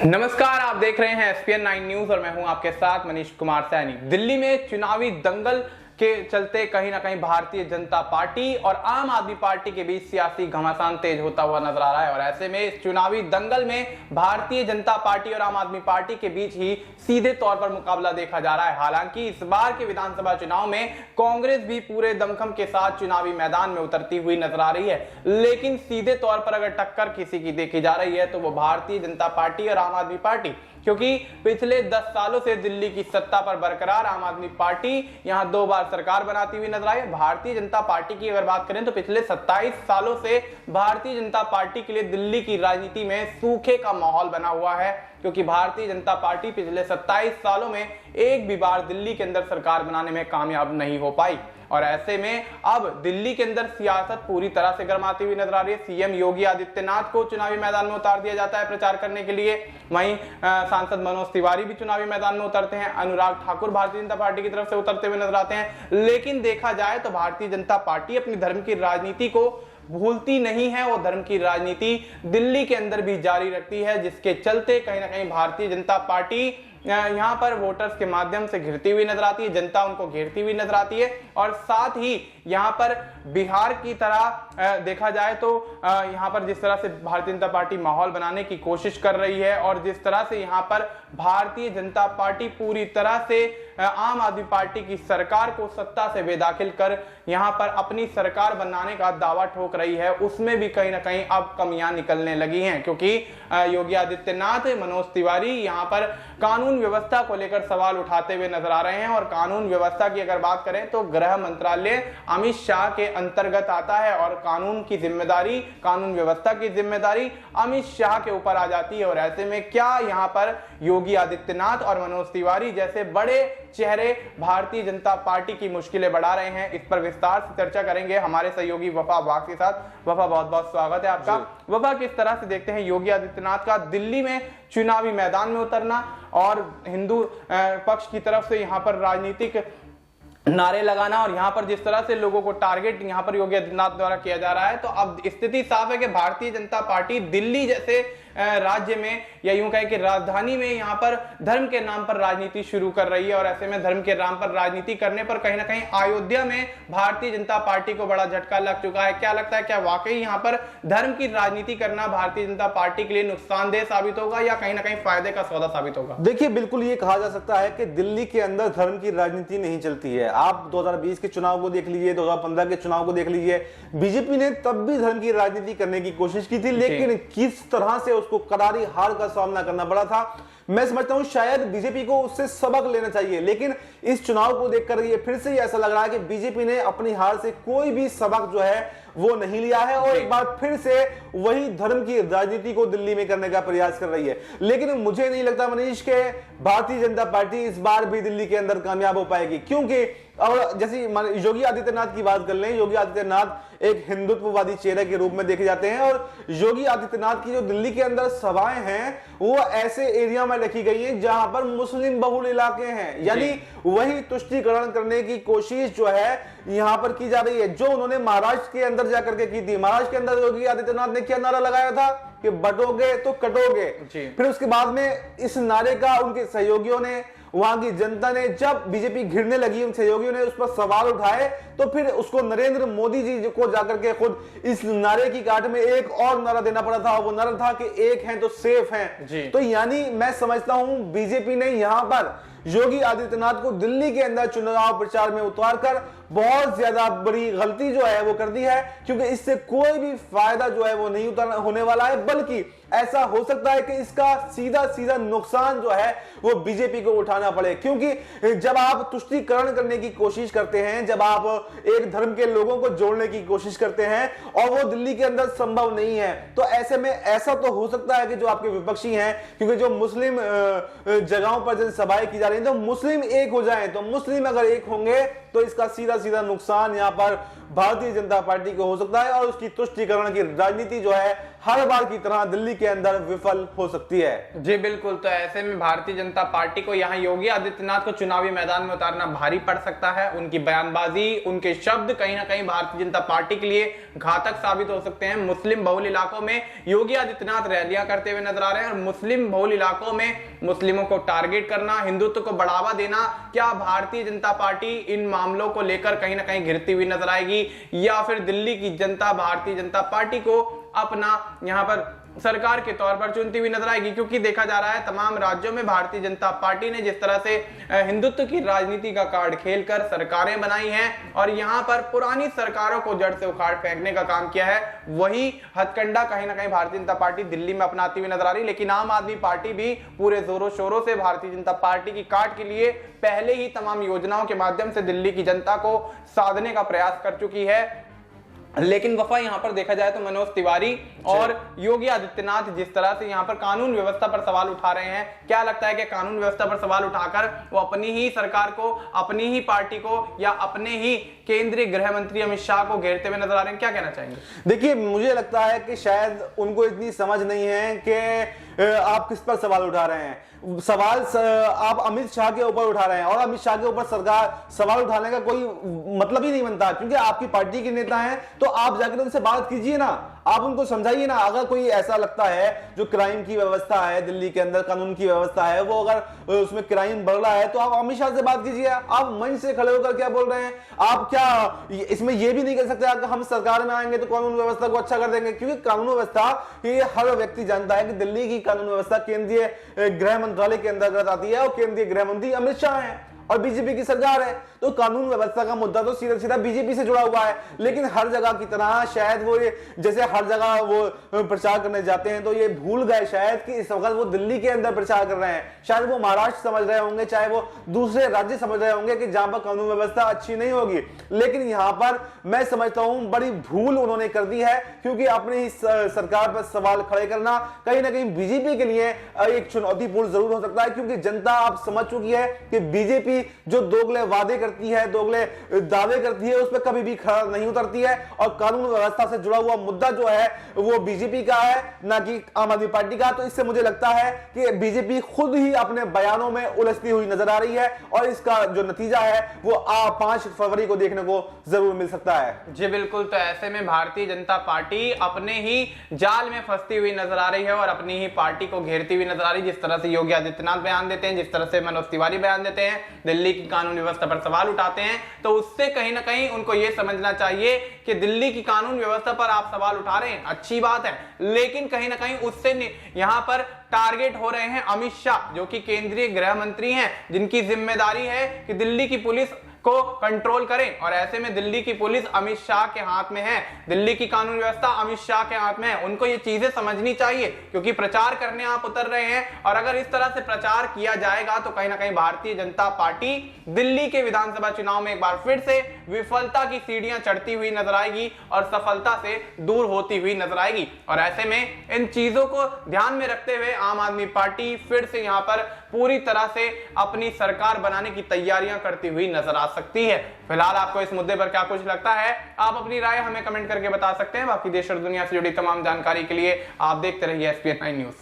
नमस्कार, आप देख रहे हैं SPN 9 न्यूज और मैं हूं आपके साथ मनीष कुमार सैनी। दिल्ली में चुनावी दंगल के चलते कहीं ना कहीं भारतीय जनता पार्टी और आम आदमी पार्टी के बीच सियासी घमासान तेज होता हुआ नजर आ रहा है और ऐसे में इस चुनावी दंगल में भारतीय जनता पार्टी और आम आदमी पार्टी के बीच ही सीधे तौर पर मुकाबला देखा जा रहा है। हालांकि इस बार के विधानसभा चुनाव में कांग्रेस भी पूरे दमखम के साथ चुनावी मैदान में उतरती हुई नजर आ रही है, लेकिन सीधे तौर पर अगर टक्कर किसी की देखी जा रही है तो वो भारतीय जनता पार्टी और आम आदमी पार्टी, क्योंकि पिछले 10 सालों से दिल्ली की सत्ता पर बरकरार आम आदमी पार्टी यहां 2 बार सरकार बनाती हुई नजर आई। भारतीय जनता पार्टी की अगर बात करें तो पिछले 27 सालों से भारतीय जनता पार्टी के लिए दिल्ली की राजनीति में सूखे का माहौल बना हुआ है, क्योंकि भारतीय जनता पार्टी पिछले 27 सालों में एक भी बार दिल्ली के अंदर सरकार बनाने में कामयाब नहीं हो पाई। और ऐसे में अब दिल्ली के अंदर सियासत पूरी तरह से गर्माती हुई नजर आ रही है। सीएम योगी आदित्यनाथ को चुनावी मैदान में उतार दिया जाता है प्रचार करने के लिए। वहीं सांसद मनोज तिवारी भी चुनावी मैदान में उतरते हैं। अनुराग ठाकुर भारतीय जनता पार्टी की तरफ से उतरते हुए नजर आते हैं। लेकिन देखा जाए तो भारतीय जनता पार्टी अपनी धर्म की राजनीति को भूलती नहीं है। वो धर्म की राजनीति दिल्ली के अंदर भी जारी रखती है, जिसके चलते कहीं ना कहीं भारतीय जनता पार्टी यहां पर वोटर्स के माध्यम से घिरती हुई नजर आती है, जनता उनको घेरती हुई नजर आती है। और साथ ही यहां पर बिहार की तरह देखा जाए तो यहां पर जिस तरह से भारतीय जनता पार्टी माहौल बनाने की कोशिश कर रही है और जिस तरह से यहां पर भारतीय जनता पार्टी पूरी तरह से आम आदमी पार्टी की सरकार को सत्ता से बेदखल कर यहां पर अपनी सरकार बनाने का दावा ठोक रही है, उसमें भी कहीं ना कहीं अब कमियां निकलने लगी हैं। क्योंकि योगी आदित्यनाथ, मनोज तिवारी यहां पर कानून व्यवस्था को लेकर सवाल उठाते हुए नजर आ रहे हैं। और कानून व्यवस्था की अगर बात करें तो गृह मंत्रालय अमित शाह के अंतर्गत आता है और कानून की जिम्मेदारी, कानून व्यवस्था की जिम्मेदारी अमित शाह के ऊपर आ जाती है। और ऐसे में क्या यहां पर योगी आदित्यनाथ और मनोज तिवारी जैसे बड़े चेहरे भारतीय जनता पार्टी की मुश्किलें बढ़ा रहे हैं, इस पर विस्तार से चर्चा करेंगे हमारे सहयोगी वफा वाग के साथ। वफा, बहुत बहुत स्वागत है आपका। वफा, किस तरह से देखते हैं योगी आदित्यनाथ का दिल्ली में चुनावी मैदान में उतरना और हिंदू पक्ष की तरफ से यहां पर राजनीतिक नारे लगाना और यहां पर जिस तरह से लोगों को टारगेट यहां पर योगी आदित्यनाथ द्वारा किया जा रहा है? तो अब स्थिति साफ है कि भारतीय जनता पार्टी दिल्ली जैसे राज्य में या यूं कहें कि राजधानी में यहां पर धर्म के नाम पर राजनीति शुरू कर रही है। और ऐसे में धर्म के नाम पर राजनीति करने पर कहीं ना कहीं अयोध्या में भारतीय जनता पार्टी को बड़ा झटका लग चुका है। क्या लगता है, क्या वाकई यहां पर धर्म की राजनीति करना भारतीय जनता पार्टी के लिए नुकसानदेह साबित होगा या कहीं ना कहीं फायदे का सौदा साबित होगा? देखिए, बिल्कुल ये कहा जा सकता है कि दिल्ली के अंदर धर्म की राजनीति नहीं चलती है। आप 2020 के चुनाव को देख लीजिए, 2015 के चुनाव को देख लीजिए, बीजेपी ने तब भी धर्म की राजनीति करने की कोशिश की थी, लेकिन किस तरह से उसको करारी हार का सामना करना पड़ा था। मैं समझता हूं शायद बीजेपी को उससे सबक लेना चाहिए, लेकिन इस चुनाव को देखकर ये फिर से ऐसा लग रहा है कि बीजेपी ने अपनी हार से कोई भी सबक जो है वो नहीं लिया है और एक बार फिर से वही धर्म की राजनीति को दिल्ली में करने का प्रयास कर रही है। लेकिन मुझे नहीं लगता मनीष के भारतीय जनता पार्टी इस बार भी दिल्ली के अंदर कामयाब हो पाएगी, क्योंकि और जैसे योगी आदित्यनाथ की बात कर लें, योगी आदित्यनाथ एक हिंदुत्ववादी चेहरे के रूप में देखे जाते हैं और योगी आदित्यनाथ की जो दिल्ली के अंदर सभाएं हैं वो ऐसे एरिया में रखी गई हैं जहां पर मुस्लिम बहुल इलाके हैं, यानी वही तुष्टीकरण करने की कोशिश जो है यहां पर की जा रही है, जो उन्होंने महाराष्ट्र के अंदर जाकर के की थी। महाराष्ट्र के अंदर योगी आदित्यनाथ ने क्या नारा लगाया था कि बटोगे तो कटोगे। फिर उसके बाद में इस नारे का उनके सहयोगियों ने, वहां की जनता ने, जब बीजेपी घिरने लगी, उन सहयोगियों ने उस पर सवाल उठाए तो फिर उसको नरेंद्र मोदी जी को जाकर के खुद इस नारे की काट में एक और नारा देना पड़ा था। वो नारा था कि एक हैं तो सेफ हैं। तो यानी मैं समझता हूं बीजेपी ने यहां पर योगी आदित्यनाथ को दिल्ली के अंदर चुनाव प्रचार में उतारकर बहुत ज्यादा बड़ी गलती जो है वो कर दी है, क्योंकि इससे कोई भी फायदा जो है वो नहीं होने वाला है, बल्कि ऐसा हो सकता है कि इसका सीधा सीधा नुकसान जो है वो बीजेपी को उठाना पड़े। क्योंकि जब आप तुष्टीकरण करने की कोशिश करते हैं, जब आप एक धर्म के लोगों को जोड़ने की कोशिश करते हैं और वो दिल्ली के अंदर संभव नहीं है, तो ऐसे में ऐसा तो हो सकता है कि जो आपके विपक्षी हैं, क्योंकि जो मुस्लिम जगहों पर जैसे सभाएं की जा रही हैं, तो मुस्लिम एक हो जाएं, तो मुस्लिम अगर एक होंगे तो इसका सीधा सीधा नुकसान यहां पर भारतीय जनता पार्टी को हो सकता है और उसकी तुष्टीकरण की राजनीति जो है हर बार की तरह दिल्ली के अंदर विफल हो सकती है। जी बिल्कुल, तो ऐसे में भारतीय जनता पार्टी को यहाँ योगी आदित्यनाथ को चुनावी मैदान में उतारना भारी पड़ सकता है। उनकी बयानबाजी, उनके शब्द कहीं ना कहीं भारतीय जनता पार्टी के लिए घातक साबित हो सकते हैं। मुस्लिम बहुल इलाकों में योगी आदित्यनाथ रैलियां करते हुए नजर आ रहे हैं और मुस्लिम बहुल इलाकों में मुस्लिमों को टारगेट करना, हिंदुत्व को बढ़ावा देना, क्या भारतीय जनता पार्टी इन मामलों को लेकर कहीं ना कहीं घिरती हुई नजर आएगी या फिर दिल्ली की जनता भारतीय जनता पार्टी को अपना यहां पर सरकार के तौर पर चुनती हुई नजर आएगी? क्योंकि देखा जा रहा है तमाम राज्यों में भारतीय जनता पार्टी ने जिस तरह से हिंदुत्व की राजनीति का कार्ड खेलकर सरकारें बनाई हैं और यहां पर पुरानी सरकारों को जड़ से उखाड़ फेंकने का काम किया है, वही हथकंडा कहीं ना कहीं भारतीय जनता पार्टी दिल्ली में अपनाती हुई नजर आ रही। लेकिन आम आदमी पार्टी भी पूरे जोरों शोरों से भारतीय जनता पार्टी की काट के लिए पहले ही तमाम योजनाओं के माध्यम से दिल्ली की जनता को साधने का प्रयास कर चुकी है। लेकिन वफा यहां पर देखा जाए तो मनोज तिवारी और योगी आदित्यनाथ जिस तरह से यहां पर कानून व्यवस्था पर सवाल उठा रहे हैं, क्या लगता है कि कानून व्यवस्था पर सवाल उठाकर वो अपनी ही सरकार को, अपनी ही पार्टी को या अपने ही केंद्रीय गृह मंत्री अमित शाह को घेरते हुए नजर आ रहे हैं? क्या कहना चाहेंगे? देखिए, मुझे लगता है कि शायद उनको इतनी समझ नहीं है कि आप किस पर सवाल उठा रहे हैं। सवाल आप अमित शाह के ऊपर उठा रहे हैं और अमित शाह के ऊपर सरकार सवाल उठाने का कोई मतलब ही नहीं बनता, क्योंकि आपकी पार्टी के नेता हैं तो आप जाकर उनसे बात कीजिए ना, आप उनको समझाइए ना। अगर कोई ऐसा लगता है जो क्राइम की व्यवस्था है दिल्ली के अंदर, कानून की व्यवस्था है, वो अगर उसमें क्राइम बढ़ रहा है तो आप अमित शाह से बात कीजिए। आप मंच से खड़े होकर क्या बोल रहे हैं? आप क्या इसमें ये भी नहीं कर सकते अगर हम सरकार में आएंगे तो कानून व्यवस्था को अच्छा कर देंगे? क्योंकि कानून व्यवस्था, ये हर व्यक्ति जानता है कि दिल्ली की कानून व्यवस्था केंद्रीय गृह मंत्रालय के अंतर्गत आती है और केंद्रीय गृह मंत्री अमित शाह हैं और बीजेपी की सरकार है, तो कानून व्यवस्था का मुद्दा तो सीधा सीधा बीजेपी से जुड़ा हुआ है। लेकिन हर जगह की तरह शायद वो ये जैसे हर जगह वो प्रचार करने जाते हैं तो ये भूल गए शायद कि इस वक्त वो दिल्ली के अंदर प्रचार कर रहे हैं। शायद वो महाराष्ट्र समझ रहे होंगे, चाहे वो दूसरे राज्य समझ रहे होंगे कि जहां पर कानून व्यवस्था अच्छी नहीं होगी। लेकिन यहां पर मैं समझता हूं बड़ी भूल उन्होंने कर दी है, क्योंकि अपनी ही सरकार पर सवाल खड़े करना कहीं ना कहीं बीजेपी के लिए एक चुनौतीपूर्ण जरूर हो सकता है, क्योंकि जनता अब समझ चुकी है कि बीजेपी जो दोगले वादे करती है, दोगले दावे करती है, उस पर कभी भी खरा नहीं उतरती है। और कानून व्यवस्था से जुड़ा हुआ मुद्दा जो है वो बीजेपी का है, ना कि आम आदमी पार्टी का। तो इससे मुझे लगता है कि बीजेपी खुद ही अपने बयानों में उलझती हुई नजर आ रही है और इसका जो नतीजा है वो 5 फरवरी को देखने को जरूर मिल सकता है। जी बिल्कुल, तो ऐसे में भारतीय जनता पार्टी अपने ही जाल में फंसती हुई नजर आ रही है और अपनी ही पार्टी को घेरती हुई नजर आ रही है। जिस तरह से योगी आदित्यनाथ बयान देते हैं, जिस तरह से मनोज तिवारी बयान देते हैं, दिल्ली की कानून व्यवस्था पर सवाल उठाते हैं, तो उससे कहीं ना कहीं उनको यह समझना चाहिए कि दिल्ली की कानून व्यवस्था पर आप सवाल उठा रहे हैं, अच्छी बात है, लेकिन कहीं ना कहीं उससे यहां पर टारगेट हो रहे हैं अमित शाह, जो कि केंद्रीय गृह मंत्री हैं, जिनकी जिम्मेदारी है कि दिल्ली की पुलिस को कंट्रोल करें। और ऐसे में दिल्ली की पुलिस अमित शाह के हाथ में है, दिल्ली की कानून व्यवस्था अमित शाह के हाथ में है। उनको ये चीजें समझनी चाहिए, क्योंकि प्रचार करने आप उतर रहे हैं और अगर इस तरह से प्रचार किया जाएगा तो कहीं ना कहीं भारतीय जनता पार्टी दिल्ली के विधानसभा चुनाव में एक बार फिर से विफलता की सीढ़ियां चढ़ती हुई नजर आएगी और सफलता से दूर होती हुई नजर आएगी। और ऐसे में इन चीजों को ध्यान में रखते हुए आम आदमी पार्टी फिर से यहां पर पूरी तरह से अपनी सरकार बनाने की तैयारियां करती हुई नजर आ सकती है। फिलहाल आपको इस मुद्दे पर क्या कुछ लगता है, आप अपनी राय हमें कमेंट करके बता सकते हैं। बाकी देश और दुनिया से जुड़ी तमाम जानकारी के लिए आप देखते रहिए SPN9 न्यूज।